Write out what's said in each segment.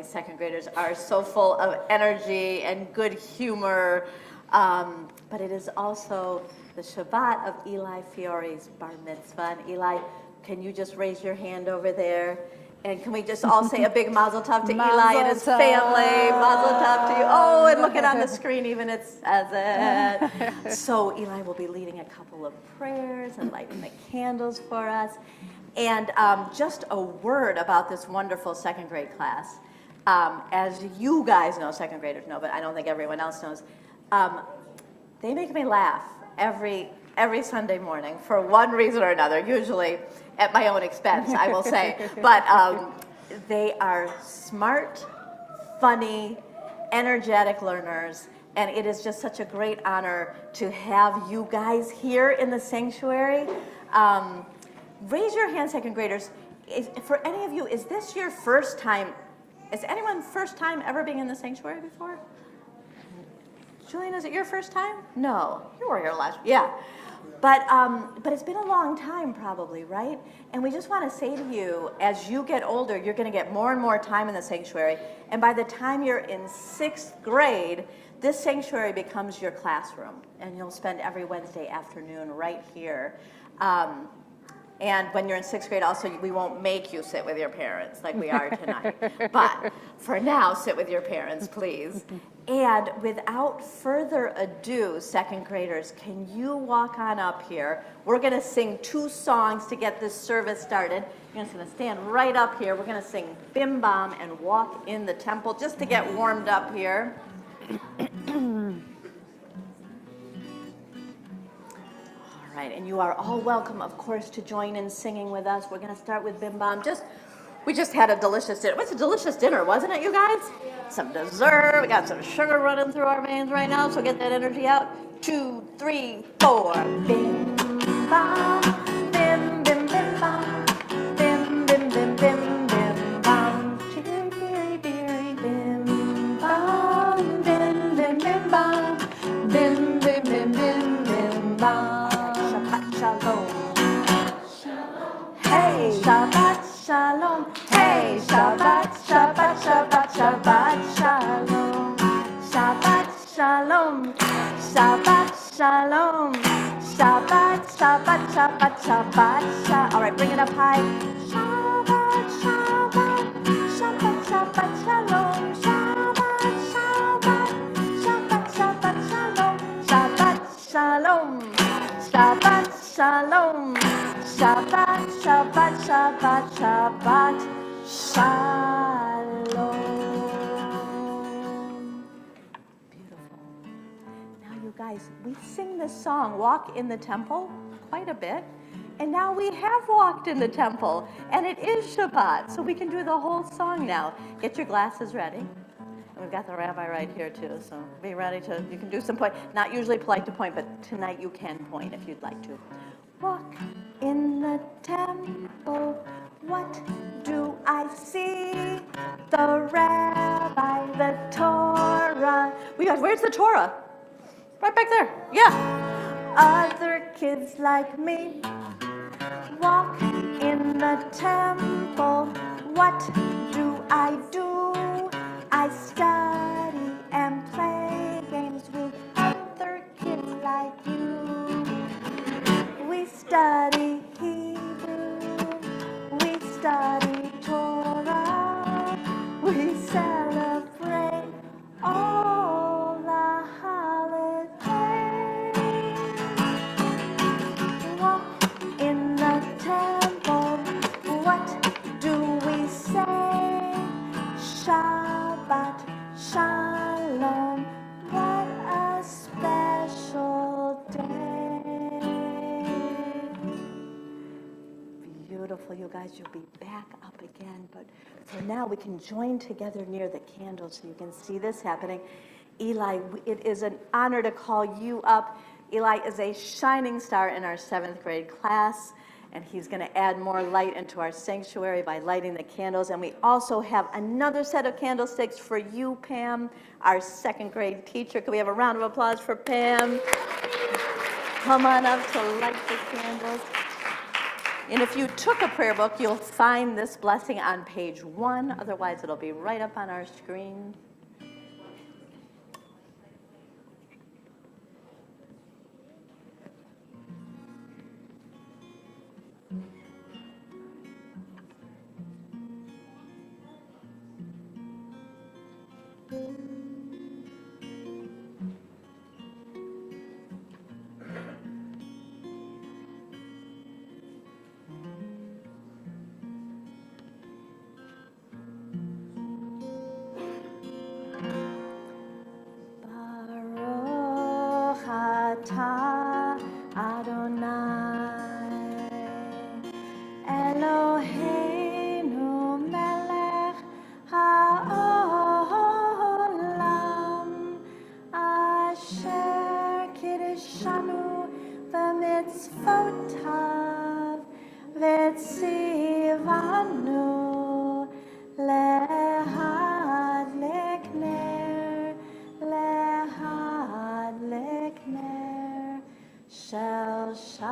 these second graders are so full of energy and good humor. But it is also the Shabbat of Eli Fiore's bar mitzvah. And Eli, can you just raise your hand over there? And can we just all say a big mazel tov to Eli and his family? Mazel tov to you. Oh, and look it on the screen, even it says it. So Eli will be leading a couple of prayers and lighting the candles for us. And just a word about this wonderful second grade class. As you guys know, second graders know, but I don't think everyone else knows, they make me laugh every Sunday morning for one reason or another, usually at my own expense, I will say. But they are smart, funny, energetic learners, and it is just such a great honor to have you guys here in the sanctuary. Raise your hand, second graders. For any of you, is this your first time? Is anyone first time ever being in the sanctuary before? Julian, is it your first time? No, you were here last. Yeah. But it's been a long time probably, right? And we just want to say to you, as you get older, you're going to get more and more time in the sanctuary. And by the time you're in 6th grade, this sanctuary becomes your classroom. And you'll spend every Wednesday afternoon right here. And when you're in 6th grade, also, we won't make you sit with your parents like we are tonight. But for now, sit with your parents, please. And without further ado, second graders, can you walk on up here? We're going to sing 2 songs to get this service started. You're just going to stand right up here. We're going to sing Bim Bam and Walk in the Temple just to get warmed up here. All right, and you are all welcome, of course, to join in singing with us. We're going to start with Bim Bam. We just had a delicious dinner. It was a delicious dinner, wasn't it, you guys? Yeah. Some dessert. We got some sugar running through our veins right now, so get that energy out. 2, 3, 4. Bim bam, bim bim bim bam, bim bim bim bim bim bam. Cheery beery beery bim bam, bim bim bim bam, bim bim bim bim bim bam. Shabbat shalom. Hey, Shabbat shalom. Hey, Shabbat, Shabbat, Shabbat, Shabbat shalom. Shabbat shalom. Shabbat shalom. Shabbat, Shabbat, Shabbat, Shabbat shalom. All right, bring it up high. Shabbat, Shabbat, Shabbat, Shabbat shalom. Shabbat, Shabbat, Shabbat, Shabbat shalom. Shabbat shalom. Shabbat shalom. Shabbat, Shabbat, Shabbat, Shabbat shalom. Beautiful. Now you guys, we sing this song, Walk in the Temple, quite a bit. And now we have walked in the temple, and it is Shabbat, so we can do the whole song now. Get your glasses ready. And we've got the rabbi right here too, so be ready to, you can do some point. Not usually polite to point, but tonight you can point if you'd like to. Walk in the temple, what do I see? The rabbi, the Torah. Where's the Torah? Right back there, yeah. Other kids like me walk in the temple, what do? I study and play games with other kids like you. We study Hebrew, we study Torah, we celebrate all the holidays. Walk in the temple, what do we say? Shabbat Shalom, what a special day. Beautiful, you guys, you'll be back up again, but for now we can join together near the candles so you can see this happening. Eli, it is an honor to call you up. Eli is a shining star in our 7th grade class, and he's going to add more light into our sanctuary by lighting the candles. And we also have another set of candlesticks for you, Pam, our 2nd grade teacher. Can we have a round of applause for Pam? Come on up to light the candles. And if you took a prayer book, you'll find this blessing on page 1. Otherwise, it'll be right up on our screen. Baruch atah Adonai Eloheinu melech haolam asher kiddushanu b'mitzvotav v'tzivanu lehadlik ner shel Shabbat.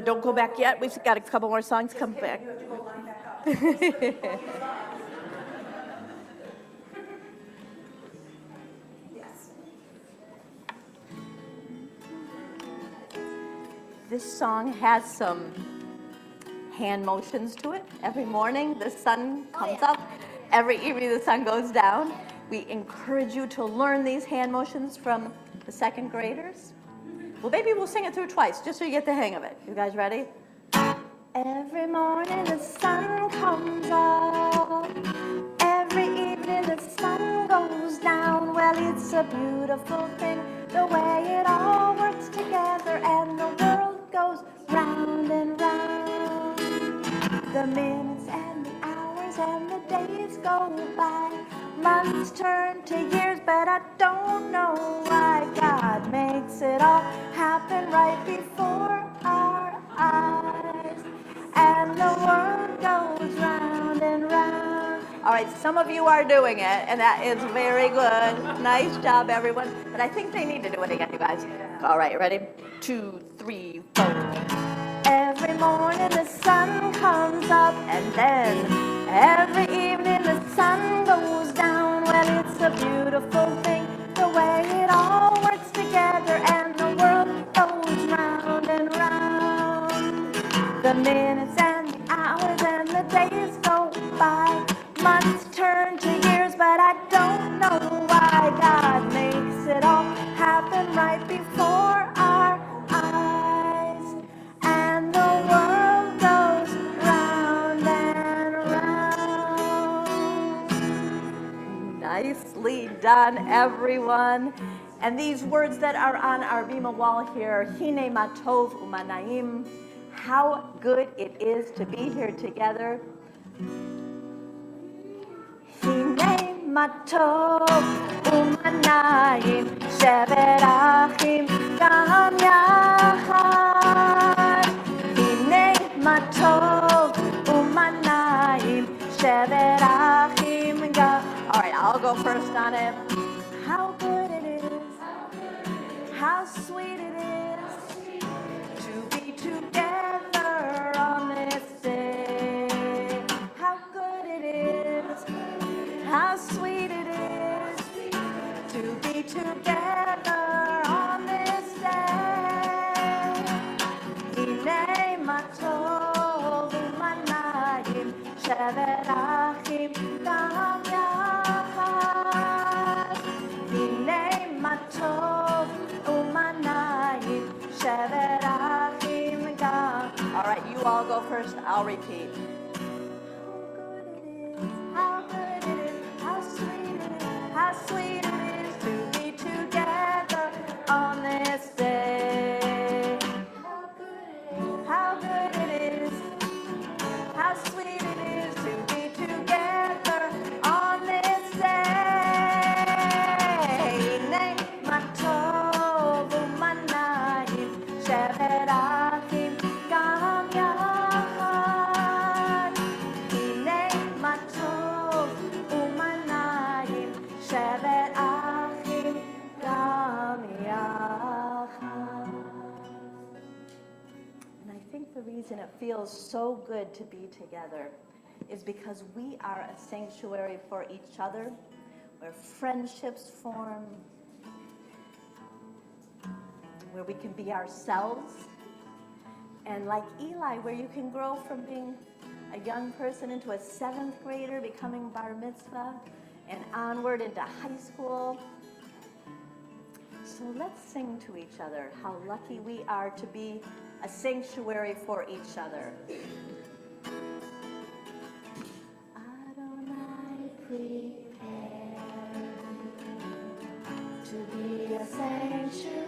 Don't go back yet. We've got a couple more songs. Come back. This song has some hand motions to it. Every morning the sun comes up. Every evening the sun goes down. We encourage you to learn these hand motions from the second graders. Well, maybe we'll sing it through twice, just so you get the hang of it. You guys ready? Every morning the sun comes up. Every evening the sun goes down. Well, it's a beautiful thing, the way it all works together, and the world goes round and round. The minutes and the hours and the days go by. Months turn to years, but I don't know why. God makes it all happen right before our eyes, and the world goes round and round. All right, some of you are doing it, and that is very good. Nice job, everyone. But I think they need to do it again, you guys. All right, ready? 2, 3, 4. Every morning the sun comes up, and then every evening the sun goes down. Well, it's a beautiful thing, the way it all works together, and the world goes round and round. The minutes and the hours and the days go by. Months turn to years, but I don't know why. God makes it all happen right before our eyes, and the world goes round and round. Nicely done, everyone. And these words that are on our bima wall here, Hine matov umanaim, how good it is to be here together. Hine matov umanayim shevet achim gam yachad. Hine matov umanayim shevet achim gam. All right, I'll go first on it. How good it is, how sweet it is to be together on this day. How good it is, how sweet it is to be together on this day. Hinei matov umanayim shevet achim gam yachad. Hinei matov umanayim shevet achim gam. All right, you all go first. I'll repeat. How good it is, how sweet it is, how sweet it is to be together on this day. How good it is, how sweet it is to be together on this day. Nei matov umanayim shevet achim gam yachad. reason it feels so good to be together is because we are a sanctuary for each other, where friendships form, where we can be ourselves, and like Eli, where you can grow from being a young person into a 7th grader, becoming bar mitzvah, and onward into high school. So let's sing to each other how lucky we are to be a sanctuary for each other. Adonai, prepare to be a sanctuary,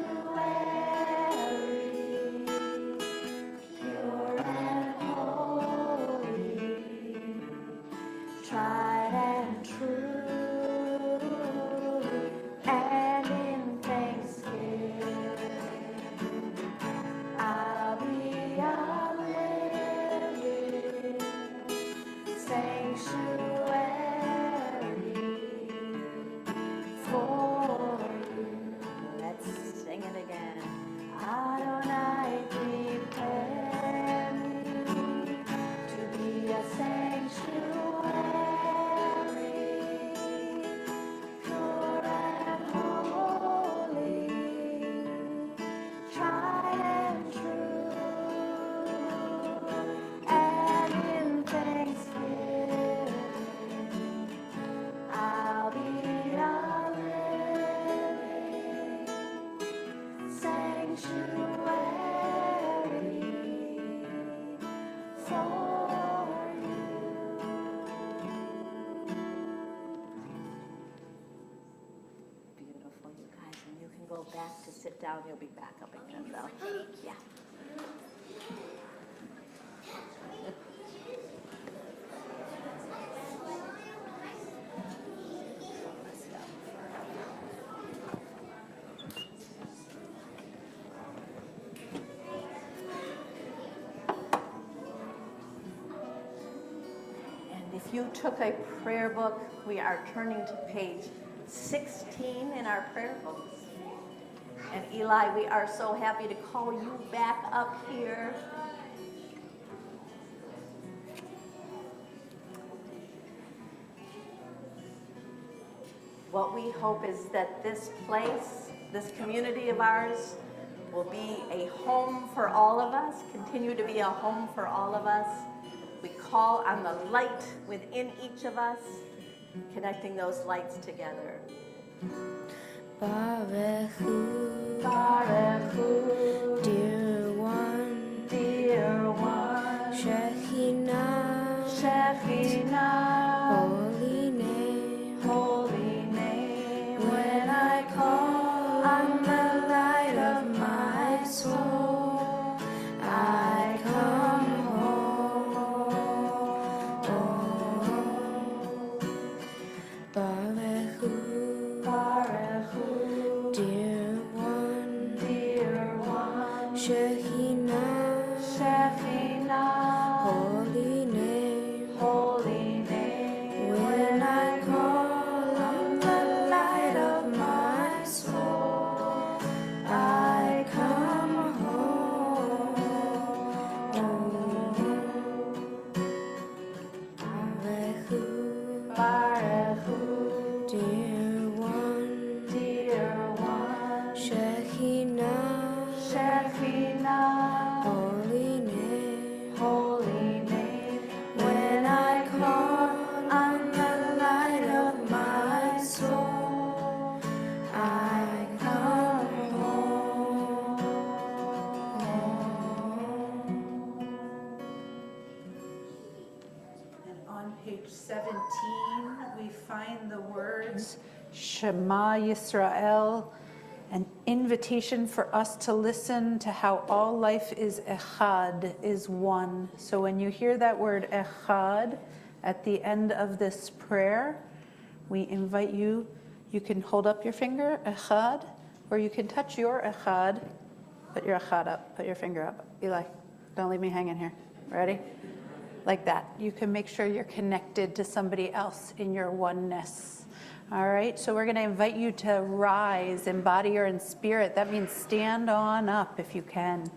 pure and holy, tried and true, and in thanksgiving, I'll be a living sanctuary for you. Let's sing it again. Adonai, prepare me to be a sanctuary, pure and holy, tried and true, and in thanksgiving, I'll be a living sanctuary for you. Beautiful, you guys, and you can go back to sit down. You'll be back up again, though. Yeah. And if you took a prayer book, we are turning to page 16 in our prayer books. And Eli, we are so happy to call you back up here. What we hope is that this place, this community of ours, will be a home for all of us, continue to be a home for all of us. We call on the light within each of us, connecting those lights together. Baruch Hu, Baruch Hu, dear one, dear one, Shekhinah, Shekhinah, holy name, holy name. When I call on the light of my soul, I come home. Baruch Hu, Baruch Hu, dear one, Shekhinah, Shekhinah, holy name, holy name. When I call on the light of my soul, I come home. Baruch Hu, Baruch Hu, dear one, Shekhinah, Shekhinah, holy name, holy name. When I call on the light of my soul, I come home. And on page 17, we find the words Shema Yisrael, an invitation for us to listen to how all life is echad, is one. So when you hear that word echad at the end of this prayer, we invite you, you can hold up your finger, echad, or you can touch your echad. Put your echad up, put your finger up. Eli, don't leave me hanging here. Ready? Like that. You can make sure you're connected to somebody else in your oneness. All right, so we're going to invite you to rise in body or in spirit. That means stand on up if you can.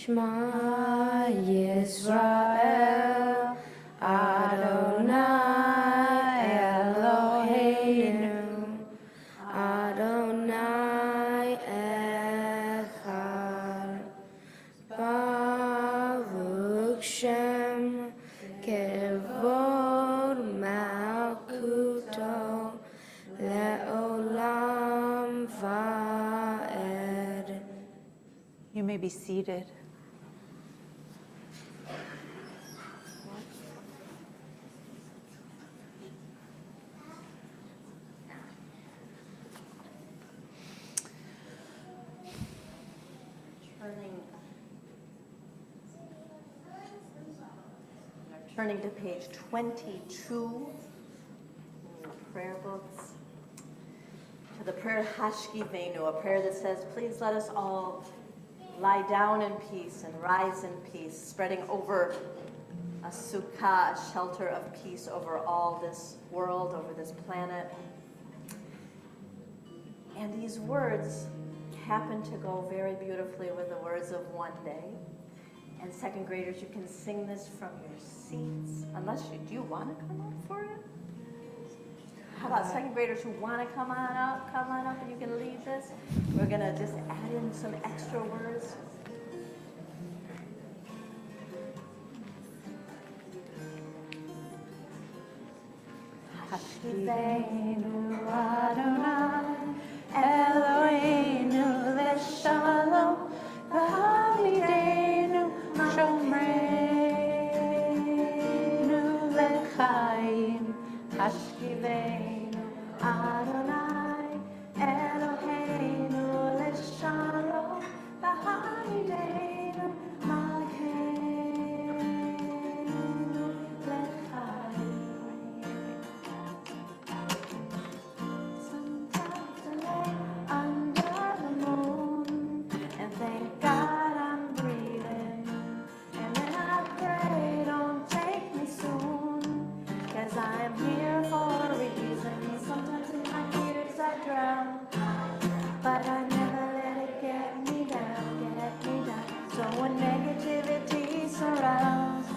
Shema Yisrael, Adonai Eloheinu, Adonai Echad. Baruch Shem Kevod Malkuto Le'olam Va'ed. You may be seated. Turning to page 22 in your prayer books, to the prayer Hashkivenu, a prayer that says, please let us all lie down in peace and rise in peace, spreading over a sukkah, a shelter of peace over all this world, over this planet. And these words happen to go very beautifully with the words of one day. And second graders, you can sing this from your seats, unless do you want to come up for it? How about second graders who want to come on up and you can lead this? We're going to just add in some extra words. Hashkivenu Adonai Eloheinu Leshalom V'hamidenu Shomreinu Lechaim. Hashkivenu Adonai Eloheinu Leshalom V'hamidenu Malkeinu Lechaim. Sometimes I lay under the moon and thank God I'm breathing. And then I pray, don't take me soon, 'cause I'm here for a reason. Sometimes in my tears I drown, but I never let it get me down. So when negativity surrounds,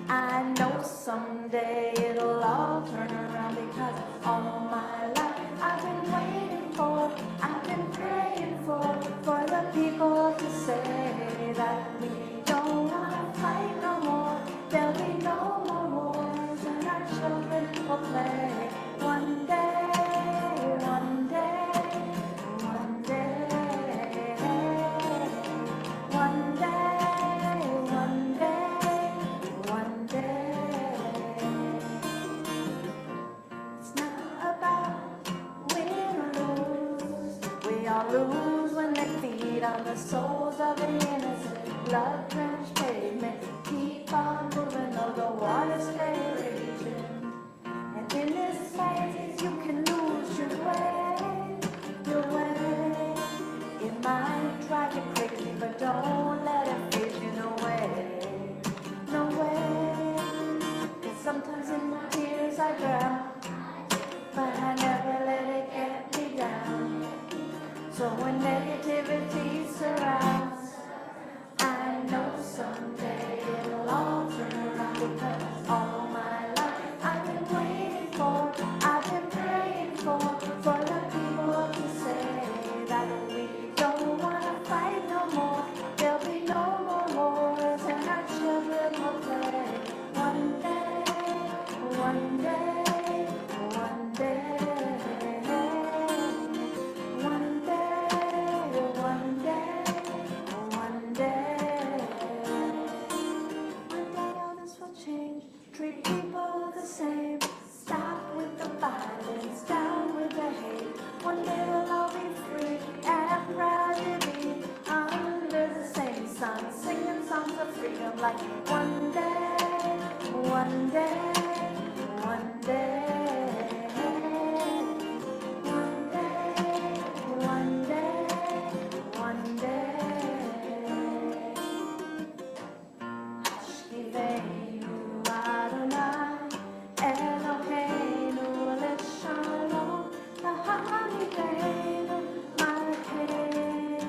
I know someday it'll all turn around, because all my life I've been waiting for, I've been praying for the people to say that we don't want to fight no more. There'll be no more wars, and our children will play. One day, one day, one day, one day, one day, one day. It's not about win or lose. We all lose when they feed on the souls of the innocent. Blood-drenched pavement, keep on moving, though the waters stay raging. And in this phase, you can lose your way, your way. It might drive you crazy, but don't let it phase you, no way, no way. 'Cause sometimes in my tears I drown, but I never let it get me down. So when negativity surrounds, I know someday it'll all turn around, because all my life I've been waiting for, I've been praying for the people to say that we don't want to fight no more. There'll be no more wars, and our children will play. One day, one day, one day. One day, one day, one day. One day all this will change. Treat people the same. Stop with the violence, down with the hate. One day we'll all be free and proud to be under the same sun, singing songs of freedom, like one day, one day, one day. One day, one day, one day. Hashkivenu Adonai Eloheinu Leshalom V'hamidenu Malkeinu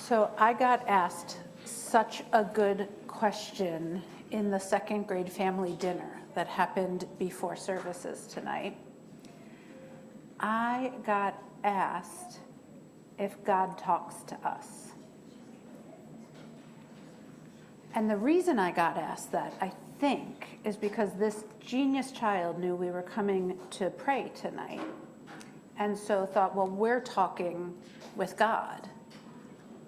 So I got asked such a good question in the second grade family dinner that happened before services tonight. I got asked if God talks to us. And the reason I got asked that, I think, is because this genius child knew we were coming to pray tonight. And so thought, well, we're talking with God.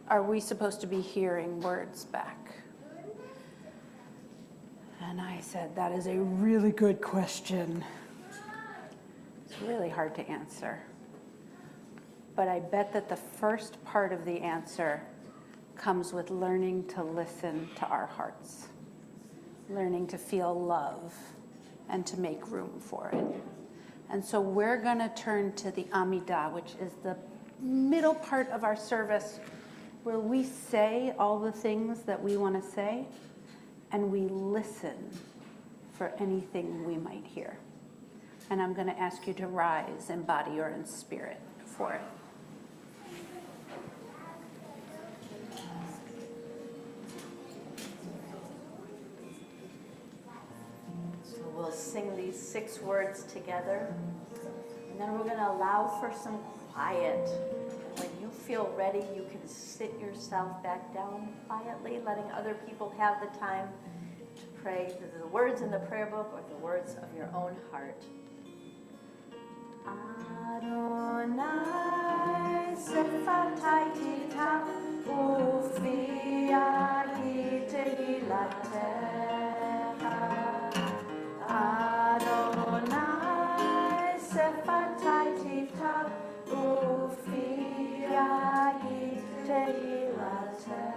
Are we supposed to be hearing words back? And I said, that is a really good question. It's really hard to answer. But I bet that the first part of the answer comes with learning to listen to our hearts, learning to feel love and to make room for it. And so we're going to turn to the Amidah, which is the middle part of our service where we say all the things that we want to say and we listen for anything we might hear. And I'm going to ask you to rise in body or in spirit for it. So we'll sing these 6 words together, and then we're going to allow for some quiet. When you feel ready, you can sit yourself back down quietly, letting other people have the time to pray the words in the prayer book or the words of your own heart. Adonai sefatai ta ufiagi tehilatecha. Adonai sefatai ta ufiagi tehilatecha.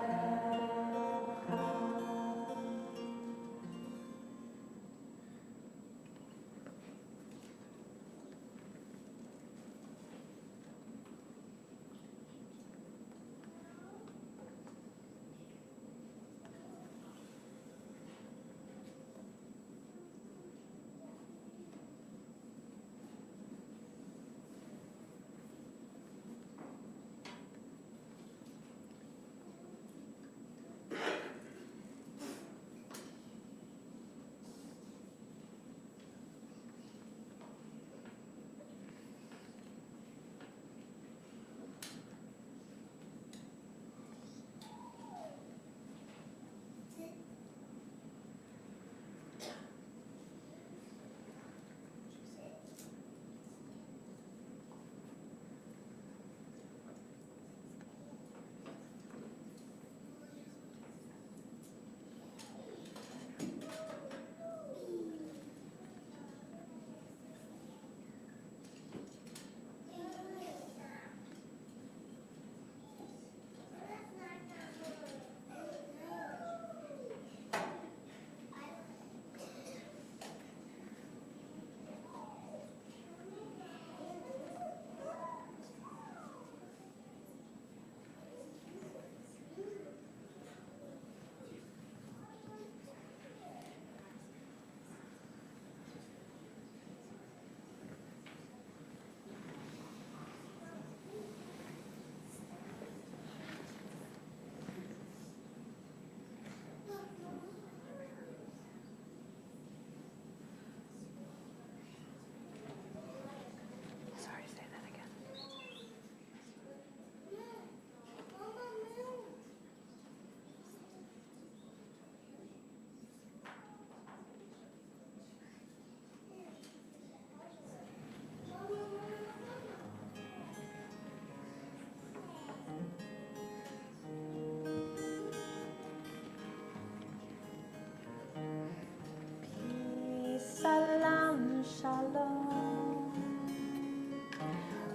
Salam shalom.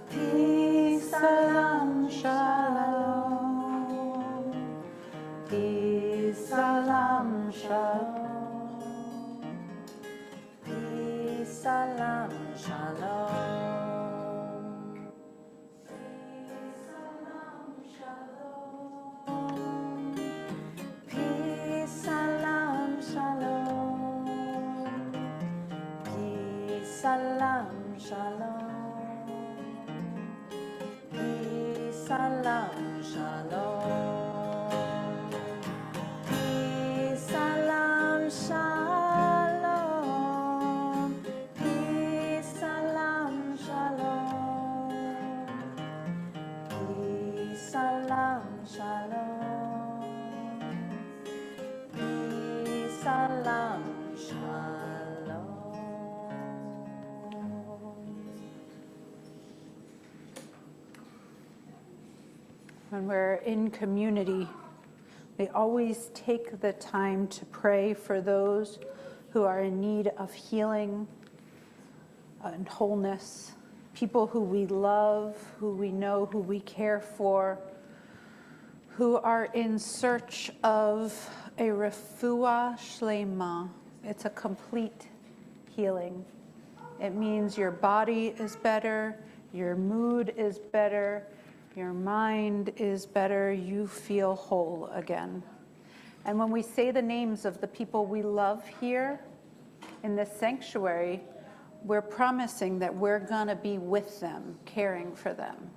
Peace, salam shalom. Peace, salam shalom. Peace, salam shalom. Peace, salam shalom. Peace, salam shalom. Peace, salam shalom. Peace, salam shalom. salam shalom. When we're in community, we always take the time to pray for those who are in need of healing and wholeness, people who we love, who we know, who we care for, who are in search of a refuah shlema. It's a complete healing. It means your body is better, your mood is better, your mind is better, you feel whole again. And when we say the names of the people we love here in this sanctuary, we're promising that we're gonna be with them, caring for them.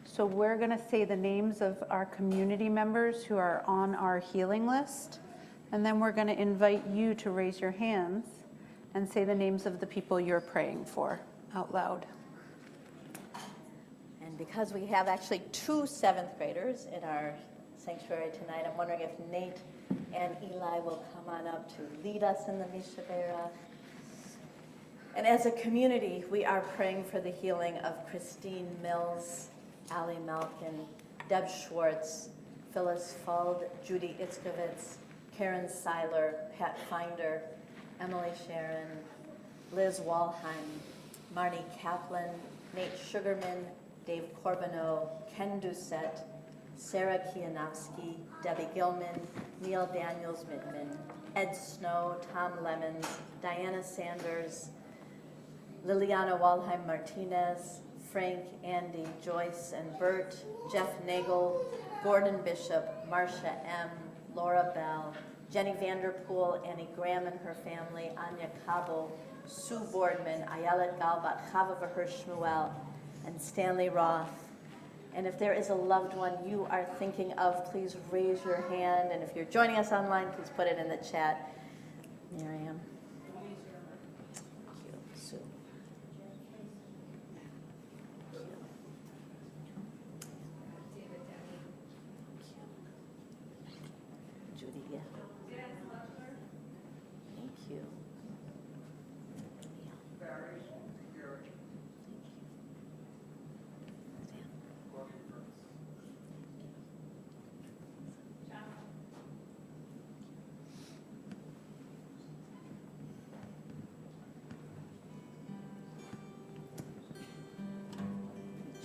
So we're gonna say the names of our community members who are on our healing list, and then we're gonna invite you to raise your hands and say the names of the people you're praying for out loud. And because we have actually 2 7th graders in our sanctuary tonight, I'm wondering if Nate and Eli will come on up to lead us in the Mishabera. And as a community, we are praying for the healing of Christine Mills, Ali Malkin, Deb Schwartz, Phyllis Fuld, Judy Itzkovitz, Karen Seiler, Pat Finder, Emily Sharon, Liz Walheim, Marnie Kaplan, Nate Sugarman, Dave Corbineau, Ken Doucette, Sarah Kianowski, Debbie Gilman, Neil Daniels Midman, Ed Snow, Tom Lemons, Diana Sanders, Liliana Walheim Martinez, Frank, Andy, Joyce, and Bert, Jeff Nagel, Gordon Bishop, Marcia M., Laura Bell, Jenny Vanderpool, Annie Graham and her family, Anya Cabo, Sue Boardman, Ayelet Galbat, Chava Vaher Shmuel, and Stanley Roth. And if there is a loved one you are thinking of, please raise your hand. And if you're joining us online, please put it in the chat. Miriam. Thank you. Sue. Thank you. Judy, yeah. Thank you.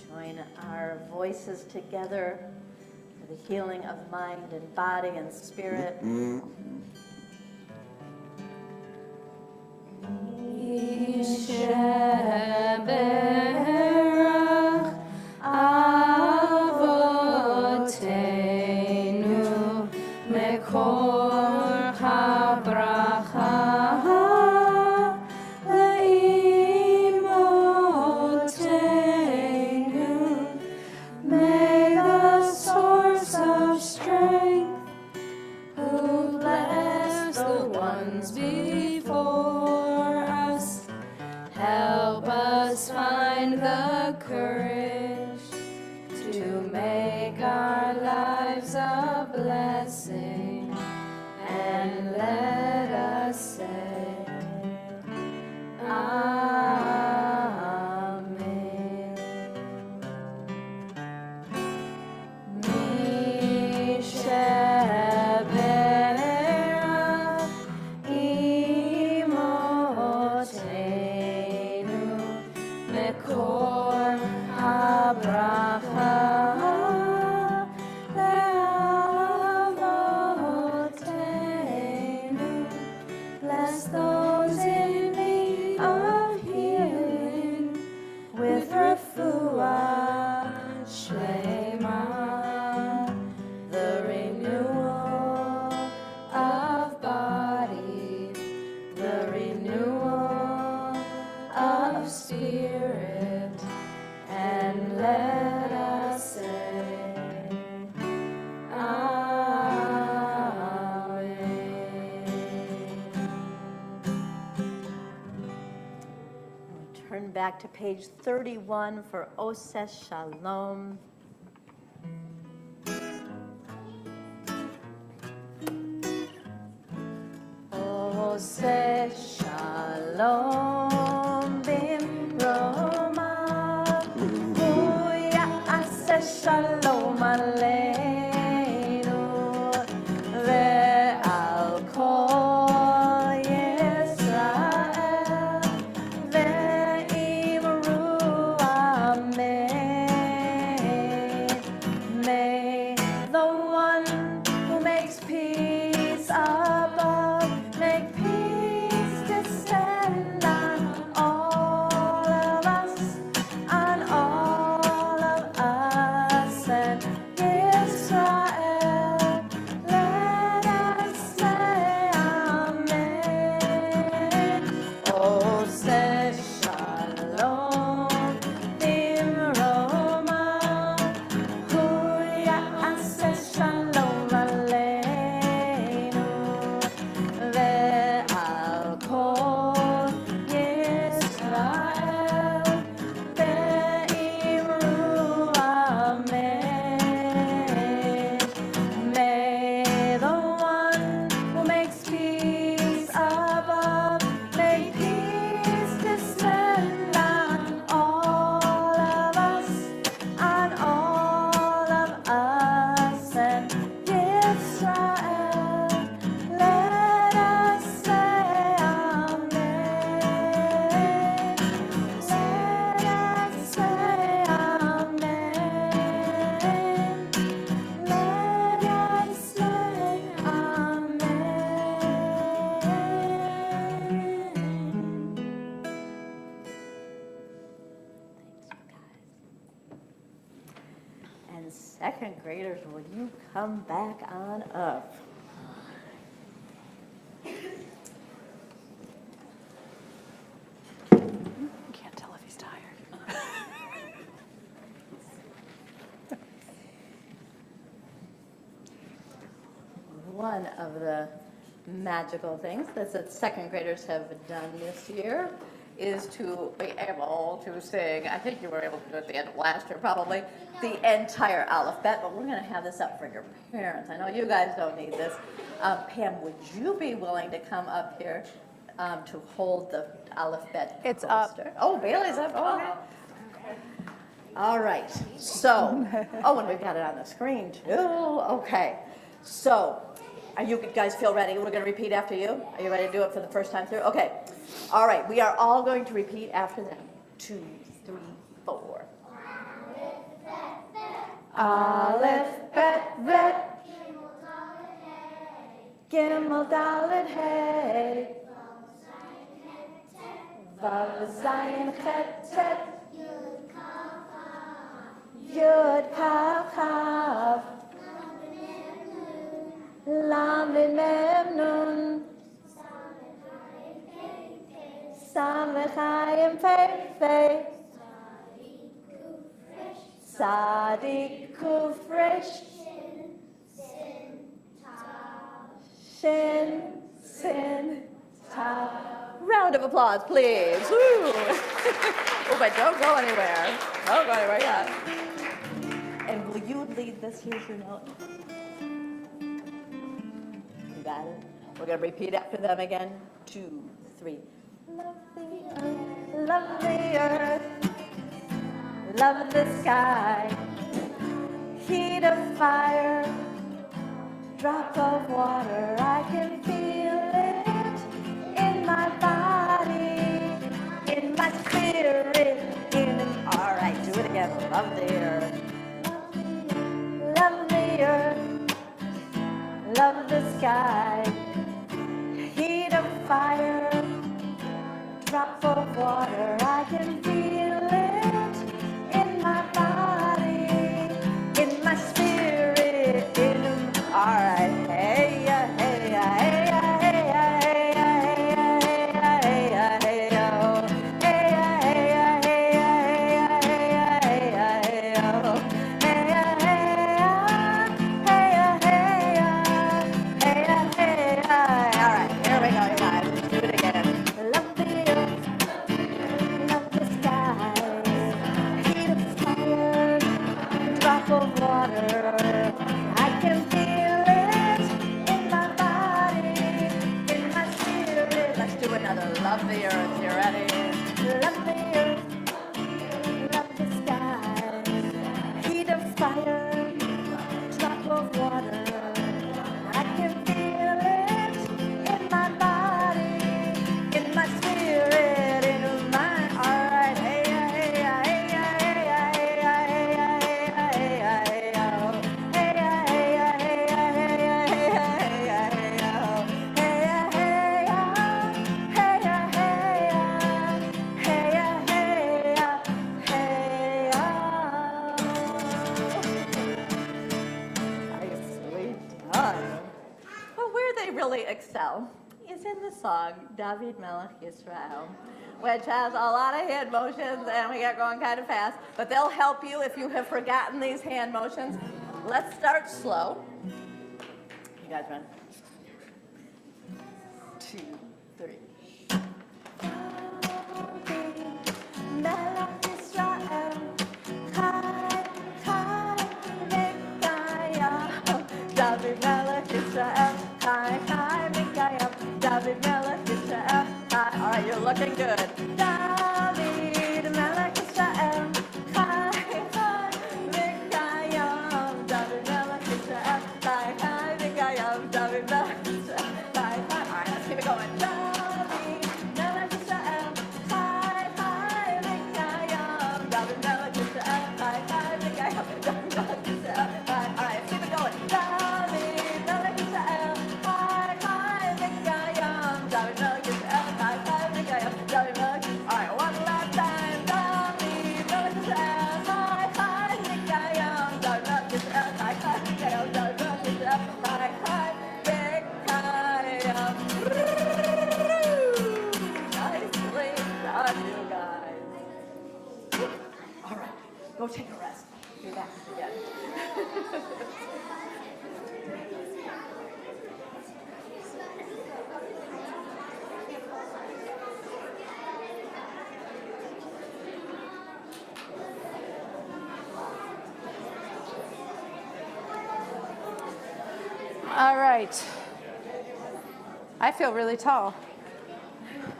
Join our voices together for the healing of mind and body and spirit. Yisheberach Avotenu Mekor HaBracha Leimotenu. May the source of strength who bless the ones before us help us find the courage to make our lives a blessing, and let us say Amen. Misheberach imotenu mekor habracha leavotenu. Bless those in need of healing with refuah shlema, the renewal of body, the renewal of spirit, and let us say Amen. Turn back to page 31 for Oses Shalom. עושה שלום במרומיו, הוא יעשה שלום עלינו ועל כל ישראל, ואמרו אמן. May the one who makes peace above make peace descend on all of us, on all of us and Israel. Let us say amen. Oh, say shalom bimromav, hu ya'aseh shalom aleinu ve'al kol Yisrael, ve'imru amen. May the one who makes peace above make peace descend on all of us, on all of us and Israel. Let us say amen. Let us say amen. Let us say amen. And second graders, will you come back on up? Can't tell if he's tired. One of the magical things that the second graders have done this year is to be able to sing, I think you were able to do it at the end of last year probably, the entire alphabet, but we're going to have this up for your parents. I know you guys don't need this. Pam, would you be willing to come up here to hold the alphabet It's up. poster? Oh, Bailey's up. Oh, okay. All right. So, oh, and we've got it on the screen too. Okay. So, are you guys feel ready? We're going to repeat after you. Are you ready to do it for the first time through? Okay. All right. We are all going to repeat after them. 2, 3, 4. Aleph, Bet, Bet, Gimel, Dalet, Hey, Vav, Zayin, Chet, Tet, Yud, Kaf, Kaf, Lamed, Mem, Nun, Samech, Hayim, Pei, Pei, Sadiq, Kuf, Resh, Shin, Sin, Tav. Round of applause, please. Woo. Oh, but don't go anywhere. Don't go anywhere yet. And will you lead this? Here's your note. You got it? We're going to repeat after them again. 2, 3. Love the earth, love the sky, heat of fire, drop of water, I can feel it in my body, in my spirit, All right, do it again. Love the earth. love the earth, love the sky, heat of fire, drop of water, I can feel it in my body, in my spirit, all right, hey, hey, hey, hey, hey, hey, hey, hey, hey, oh, hey, hey, hey, hey, hey, hey, oh, hey, hey, hey, All right, here we go, you guys. Do it again. love the earth, love the sky. the earth. You ready? Love the earth, love the sky, heat of fire, drop of water. I can feel it in my body, in my spirit, in my heart. Hey, hey, hey, hey, hey, hey, hey, But where they really excel is in the song David Melech Yisrael, which has a lot of hand motions, and we get going kind of fast, but they'll help you if you have forgotten these hand motions. Let's start slow. You guys run. 2, 3. Melech Yisrael, Chai, Chai, Mikayah. David Melech Yisrael, Chai, Chai, Mikayah. David Melech Yisrael, Chai. All right, you're looking good. David Melech Yisrael, Chai, Chai, Mikayah. David Melech Yisrael, Chai, Chai, Mikayah. David Melech Yisrael, Chai, Chai. All right, let's keep it going. David Melech Yisrael, Chai, Chai, Mikayah. David Melech Yisrael, Chai, Chai, Mikayah. David Melech Yisrael, Chai. All right, keep it going. David Melech Yisrael, Chai, Chai, Mikayah. David Melech Yisrael, Chai, Chai, Mikayah. David Melech. All right, one last time. David Melech Yisrael, Chai, Chai, Mikayah. David Melech Yisrael, Chai, Chai, Mikayah. David Melech Yisrael, Chai, Chai, Mikayah. Nicely done, you guys. All right, go take a rest. Be back again. All right. I feel really tall.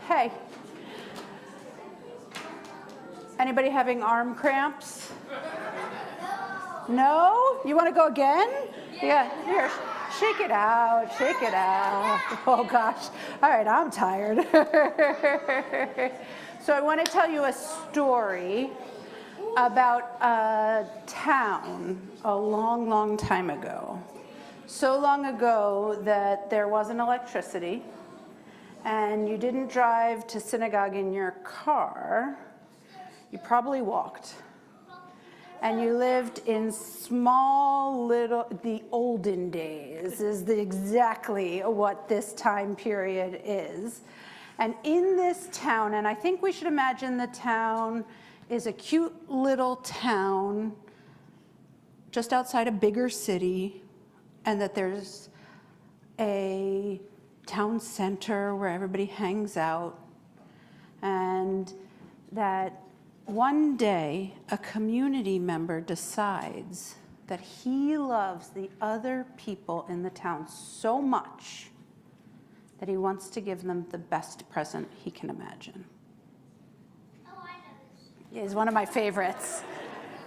Hey. Anybody having arm cramps? No? You want to go again? Yeah. Here, shake it out. Shake it out. Oh, gosh. All right, I'm tired. So I want to tell you a story about a town a long, long time ago. So long ago that there wasn't electricity, and you didn't drive to synagogue in your car. You probably walked. And you lived in small little, the olden days is exactly what this time period is. And in this town, and I think we should imagine the town is a cute little town just outside a bigger city, and that there's a town center where everybody hangs out, and that one day a community member decides that he loves the other people in the town so much that he wants to give them the best present he can imagine. Oh, I know this. It's one of my favorites.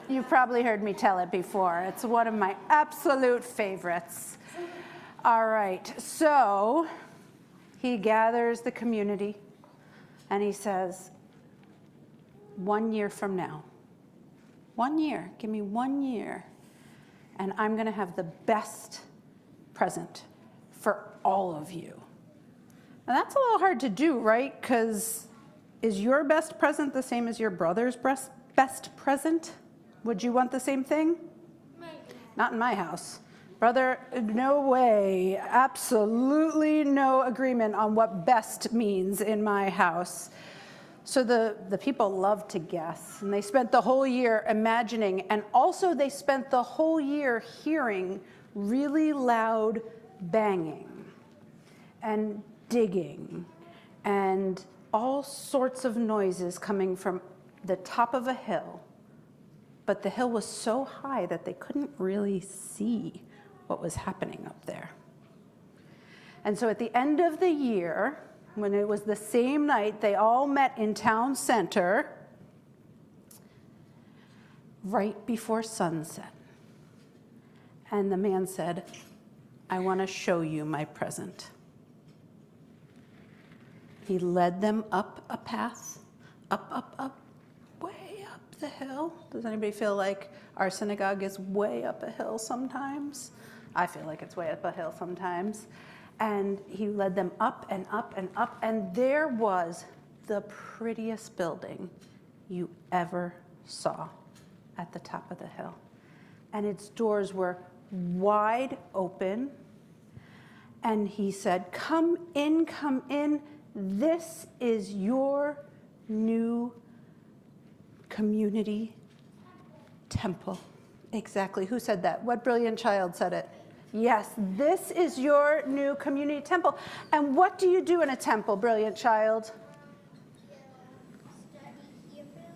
You've probably heard me tell it before. It's one of my absolute favorites. All right, so he gathers the community and he says, 1 year from now, 1 year, give me 1 year, and I'm going to have the best present for all of you. And that's a little hard to do, right? Because is your best present the same as your brother's best present? Would you want the same thing? Maybe. Not in my house. Brother, no way. Absolutely no agreement on what best means in my house. So the people love to guess, and they spent the whole year imagining, and also they spent the whole year hearing really loud banging and digging and all sorts of noises coming from the top of a hill. But the hill was so high that they couldn't really see what was happening up there. And so at the end of the year, when it was the same night, they all met in town center right before sunset. And the man said, I want to show you my present. He led them up a path, up, way up the hill. Does anybody feel like our synagogue is way up a hill sometimes? I feel like it's way up a hill sometimes. And he led them up and up and up, and there was the prettiest building you ever saw at the top of the hill. And its doors were wide open. And he said, come in, come in. This is your new community temple. Exactly. Who said that? What brilliant child said it? Yes, this is your new community temple. And what do you do in a temple, brilliant child?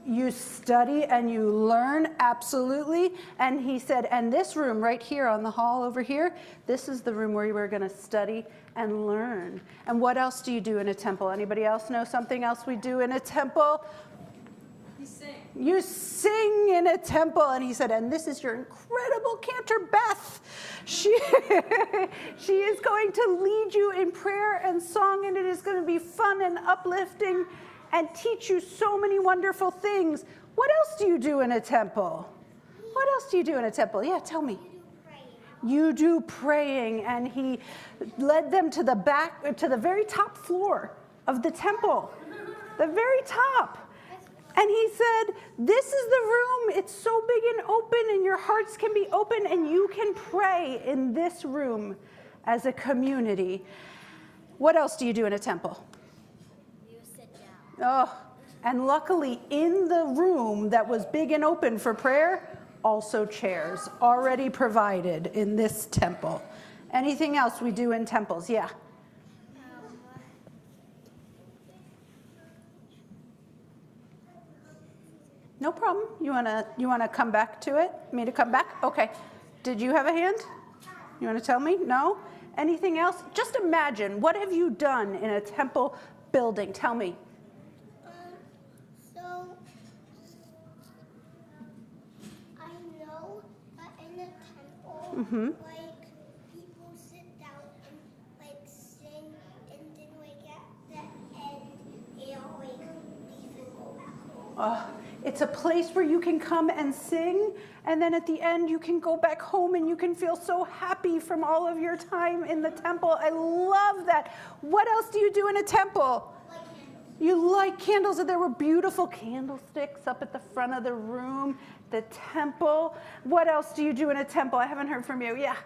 You study and you learn, absolutely. And he said, and this room right here on the hall over here, this is the room where you were going to study and learn. And what else do you do in a temple? Anybody else know something else we do in a temple? You sing. You sing in a temple. And he said, and this is your incredible cantor, Beth. She is going to lead you in prayer and song, and it is going to be fun and uplifting and teach you so many wonderful things. What else do you do in a temple? What else do you do in a temple? Yeah, tell me. You do praying, and he led them to the back, to the very top floor of the temple, the very top. And he said, this is the room. It's so big and open, and your hearts can be open, and you can pray in this room as a community. What else do you do in a temple? You sit down. Oh, and luckily in the room that was big and open for prayer, also chairs already provided in this temple. Anything else we do in temples? Yeah. No problem. You wanna come back to it? Me to come back? Okay. Did you have a hand? You wanna tell me? No? Anything else? Just imagine, what have you done in a temple building? Tell me. So I know that in a temple, like people sit down and like sing, and then like at the end they all like leave and go back home. It's a place where you can come and sing, and then at the end you can go back home and you can feel so happy from all of your time in the temple. I love that. What else do you do in a temple? Like candles. You light candles, and there were beautiful candlesticks up at the front of the room, the temple. What else do you do in a temple? I haven't heard from you. Yeah.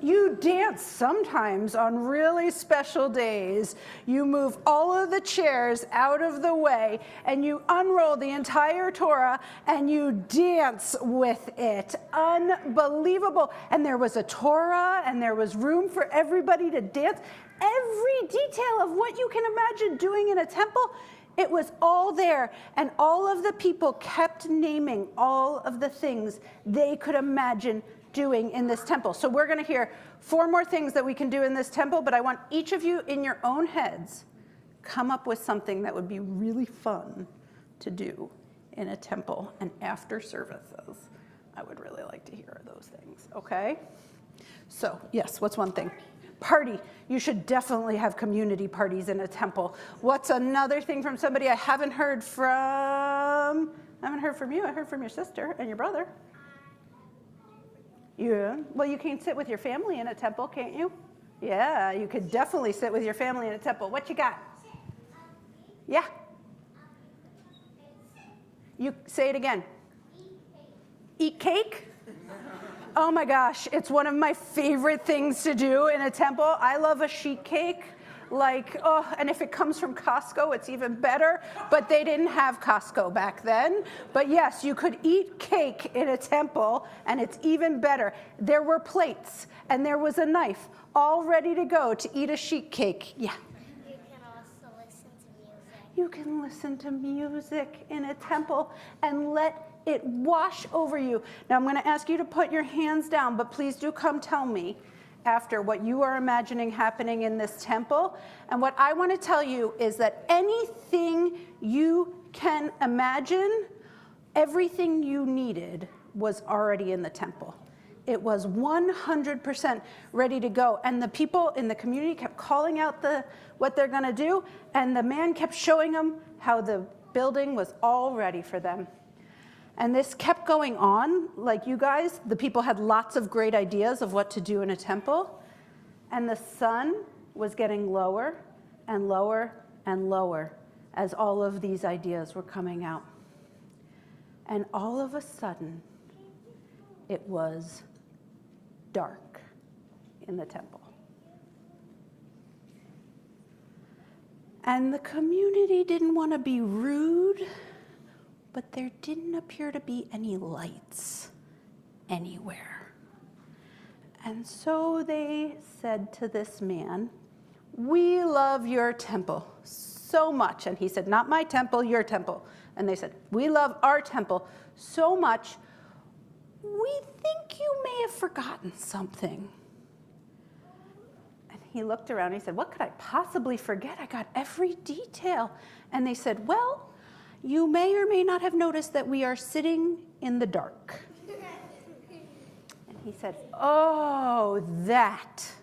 You dance sometimes on really special days. You move all of the chairs out of the way, and you unroll the entire Torah, and you dance with it. Unbelievable. And there was a Torah, and there was room for everybody to dance. Every detail of what you can imagine doing in a temple, it was all there. And all of the people kept naming all of the things they could imagine doing in this temple. So we're going to hear 4 more things that we can do in this temple, but I want each of you in your own heads come up with something that would be really fun to do in a temple and after services. I would really like to hear those things, okay? So, yes, what's one thing? Party. You should definitely have community parties in a temple. What's another thing from somebody I haven't heard from? I haven't heard from you. I heard from your sister and your brother. Yeah. Well, you can sit with your family in a temple, can't you? Yeah, you could definitely sit with your family in a temple. What you got? Yeah. You say it again. Eat cake? Oh my gosh, it's one of my favorite things to do in a temple. I love a sheet cake. Like, oh, and if it comes from Costco, it's even better. But they didn't have Costco back then. But yes, you could eat cake in a temple, and it's even better. There were plates, and there was a knife, all ready to go to eat a sheet cake. Yeah. You can also listen to music. You can listen to music in a temple and let it wash over you. Now, I'm going to ask you to put your hands down, but please do come tell me. after what you are imagining happening in this temple. And what I want to tell you is that anything you can imagine, everything you needed was already in the temple. It was 100% ready to go. And the people in the community kept calling out what they're going to do. And the man kept showing them how the building was all ready for them. And this kept going on. Like you guys, the people had lots of great ideas of what to do in a temple. And the sun was getting lower and lower and lower as all of these ideas were coming out. And all of a sudden, it was dark in the temple. And the community didn't want to be rude, but there didn't appear to be any lights anywhere. And so they said to this man, "We love your temple so much." And he said, "Not my temple, your temple." And they said, "We love our temple so much, we think you may have forgotten something." And he looked around and he said, "What could I possibly forget? I got every detail." And they said, "Well, you may or may not have noticed that we are sitting in the dark." And he said, "Oh, that."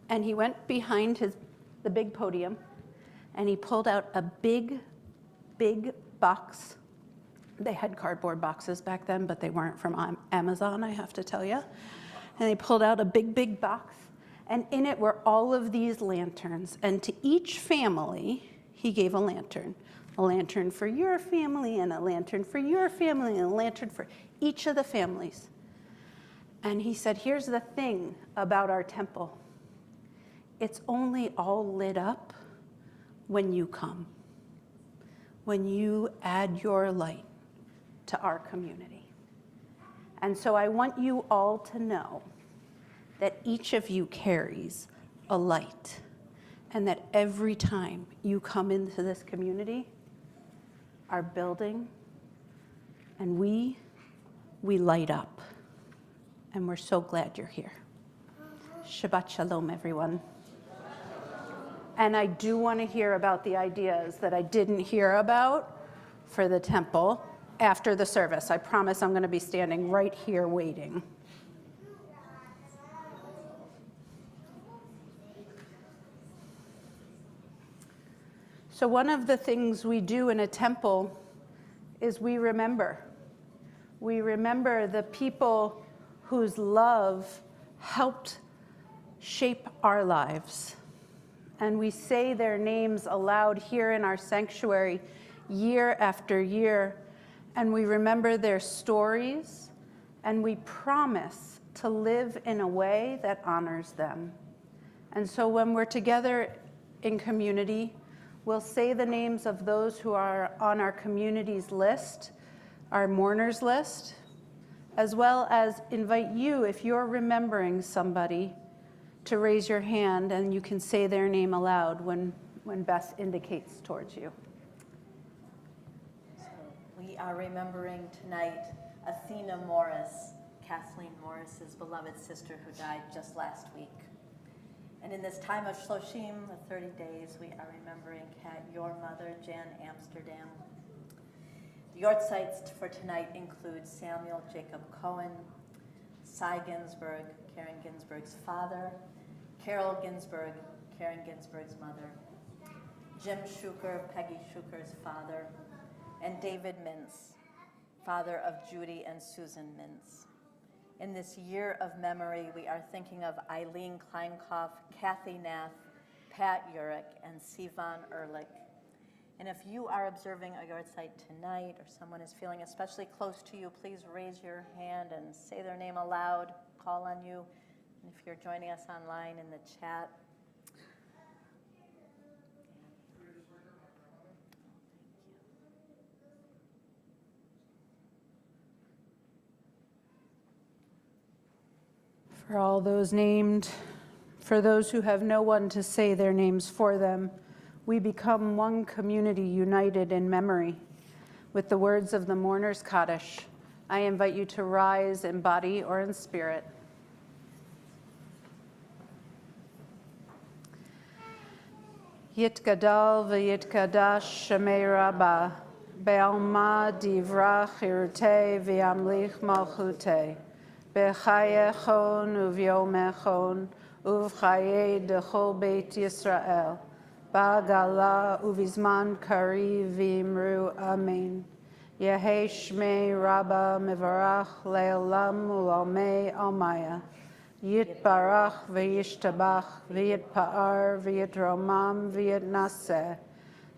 And he went behind the big podium and he pulled out a big box. They had cardboard boxes back then, but they weren't from Amazon, I have to tell you. And they pulled out a big box, and in it were all of these lanterns. And to each family, he gave a lantern for your family, and a lantern for your family, and a lantern for each of the families. And he said, "Here's the thing about our temple. It's only all lit up when you come, when you add your light to our community. And so I want you all to know that each of you carries a light, and that every time you come into this community, our building, and we light up. And we're so glad you're here." Shabbat Shalom, everyone. And I do want to hear about the ideas that I didn't hear about for the temple after the service. I promise I'm going to be standing right here waiting. So one of the things we do in a temple is we remember. We remember the people whose love helped shape our lives. And we say their names aloud here in our sanctuary year after year. And we remember their stories, and we promise to live in a way that honors them. And so when we're together in community, we'll say the names of those who are on our community's list, our mourners list, as well as invite you, if you're remembering somebody, to raise your hand, and you can say their name aloud when Beth indicates towards you. We are remembering tonight Athena Morris, Kathleen Morris's beloved sister who died just last week. And in this time of Shloshim, the 30 days, we are remembering Kat, your mother, Jan Amsterdam. The yortzites for tonight include Samuel Jacob Cohen, Cy Ginsburg, Karen Ginsburg's father, Carol Ginsburg, Karen Ginsburg's mother, Jim Shuker, Peggy Shuker's father, and David Mintz, father of Judy and Susan Mintz. In this year of memory, we are thinking of Eileen Kleinkopf, Kathy Nath, Pat Urich, and Sivan Ehrlich. And if you are observing a yortzeit tonight, or someone is feeling especially close to you, please raise your hand and say their name aloud, call on you. And if you're joining us online in the chat, For all those named, for those who have no one to say their names for them, we become one community united in memory. With the words of the Mourner's Kaddish, I invite you to rise in body or in spirit. Yitgadal v'yitkadash shemei Rabbah, Be'alma divra chirutei v'yamlich malchutei, B'chayechon uv'yomechon, uv'chaye dechol beit Yisrael, Ba'gala uv'izman kari v'imru amen. Yehei shmei Rabbah mevarach le'olam u'almei almaya. Yitbarach v'yishtabach v'yitpa'ar v'yitromam v'yitnaseh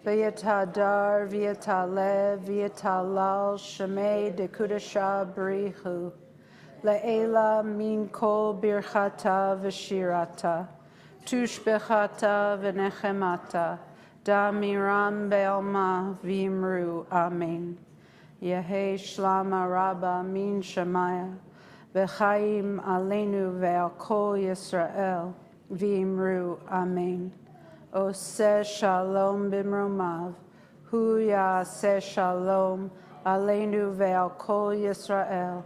v'yithadar v'yitaleh v'yitalal shemei dekudasha b'richu le'ela min kol birchata v'shirata tushbechata v'nechemata damiram be'alma v'imru amen. Yehei shlama Rabbah min shemaya V'chaim aleinu ve'al kol Yisrael, v'imru amen. Oseh shalom b'mromav, hu ya'aseh shalom aleinu ve'al kol Yisrael,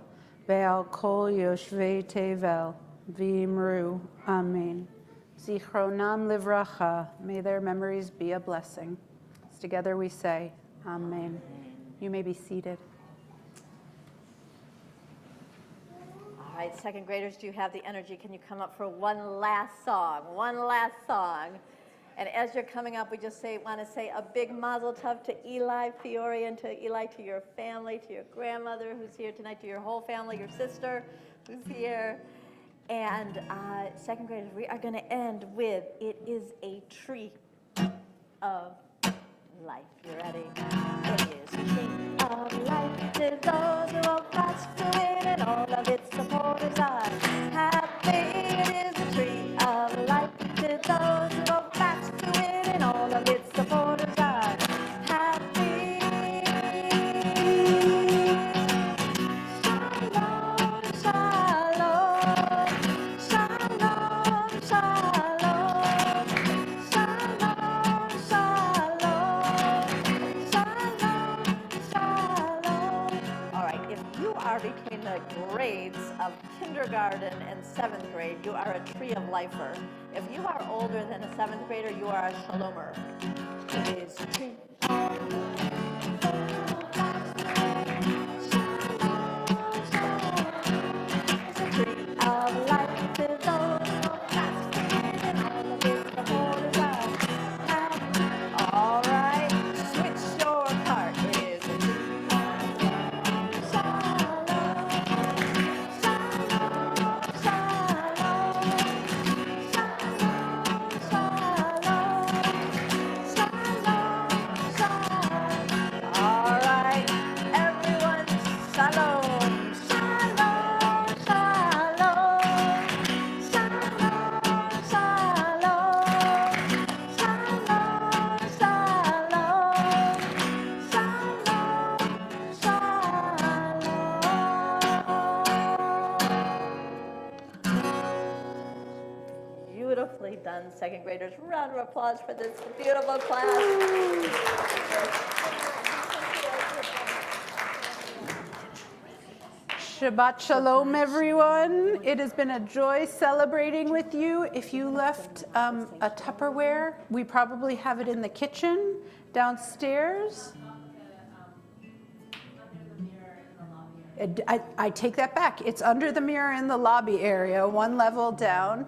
ve'al kol yoshvei tevel, v'imru amen. Zichronam livracha, may their memories be a blessing. Together we say, amen. You may be seated. All right, second graders, do you have the energy? Can you come up for one last song? One last song. And as you're coming up, we just want to say a big mazel tov to Eli Fiore and to Eli, to your family, to your grandmother who's here tonight, to your whole family, your sister who's here. And second graders, we are going to end with "It is a Tree of Life." You ready? It is a tree of life to those who hold fast to it, and all of its supporters are happy. It is a tree of life to those who hold fast to it, and all of its supporters are happy. Shalom, shalom, shalom, shalom, shalom, shalom, shalom. All right, if you are between the grades of kindergarten and 7th grade, you are a tree of lifer. If you are older than a 7th grader, you are a shalomer. It is a tree of of life to those who fast and all of its supporters are happy. All right, switch your part. It is a tree of shalom, shalom, shalom, shalom, shalom, shalom. All right, everyone, shalom. Beautifully done, second graders. Round of applause for this beautiful class. Shabbat shalom, everyone. It has been a joy celebrating with you. If you left a Tupperware, we probably have it in the kitchen downstairs. I take that back. It's under the mirror in the lobby area, one level down.